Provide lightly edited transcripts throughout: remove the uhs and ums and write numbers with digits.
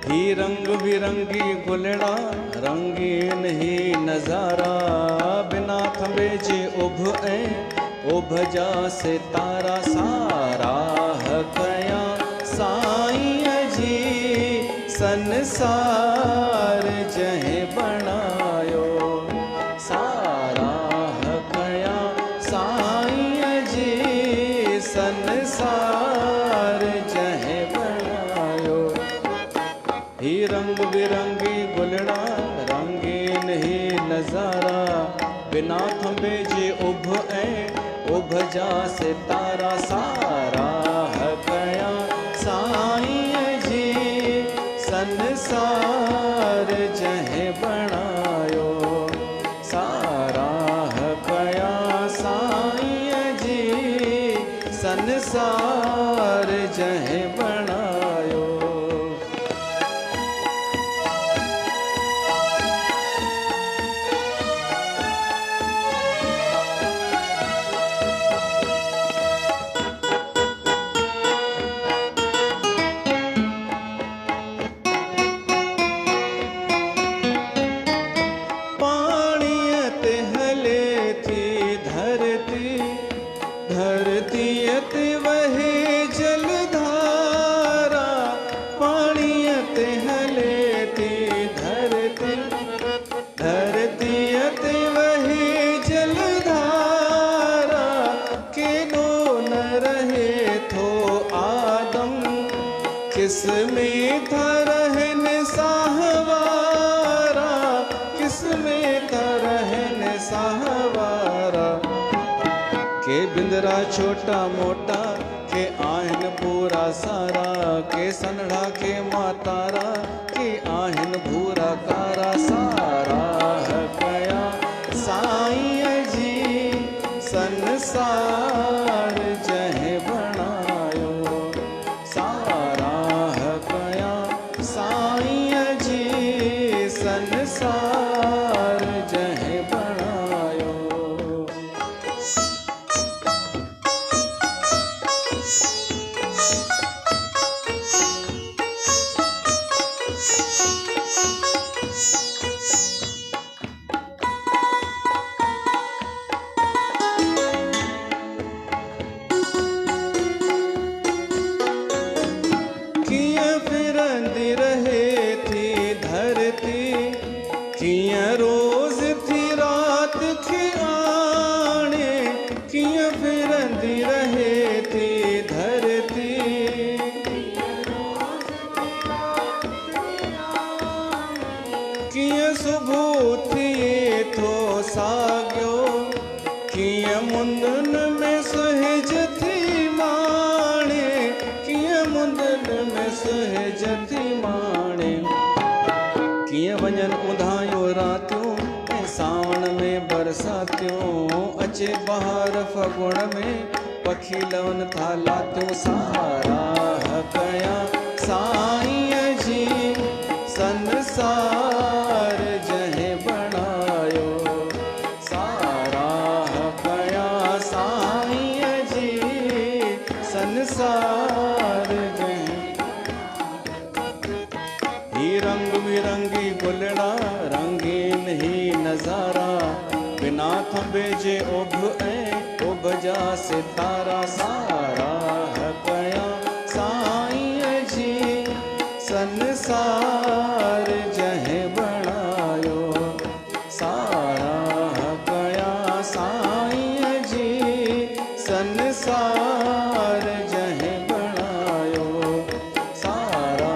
ही रंग बिरंगी गुलड़ा रंगीन ही नजारा, बिना थंबे जे उभ उभ जा से तारा सारा कया साईं जी संसार जहे बनायो, सारा कया साईं जी संसार जहे बनायो। ही रंग बिरंगी गुलड़ा रंगीन ही नजारा, बिना थंबे जे उभ जा से तारा सारा कया साईं जी संसार जहे बनायो, सारा कया साईं जी संसार जहे बनायो। धरतीयत वहे जलधारा, पाणियत हले थी धरती, धरतीयत वहे जलधारा, के दो न रहे थो आदम, किसमें था रहन साहवारा, किसमें था रहन साहवारा, के बिंदरा छोटा मोटा के आहिन पूरा सारा, के सनड़ा के मातारा के आहिन भूरा कारा, सारा कया साईं जी संसार जहे बनायो, सारा कया साईं जी संसार जहे बनायो। फिरंदी रहे थी धरती, किया रोज थी रात की आने, किया फिरंदी रहे थी धरती, किया सुबह थी थो साग्यो, किया मुंदन में सुहज थी माणे, किया मुंदन में सुहज थी माणे, किया वञन उधायो रातियों ऐं सावण में बरसातियों, अचे बहार फगुण में पखी लवन था लातियों, सारा कया साईं जी संसार जहे बनायो, सारा कया साईं जी संसार जहे। ही रंग बिरंगी गुलड़ा रंगीन ही नजारा, बिना थंबे जे उभ जा से तारा, सारा कया साईं जी संसार जहे बनायो, सारा कया साईं जी संसार जहे बनायो, सारा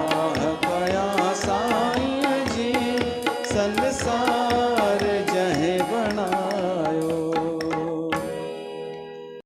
कया साईं जी संसार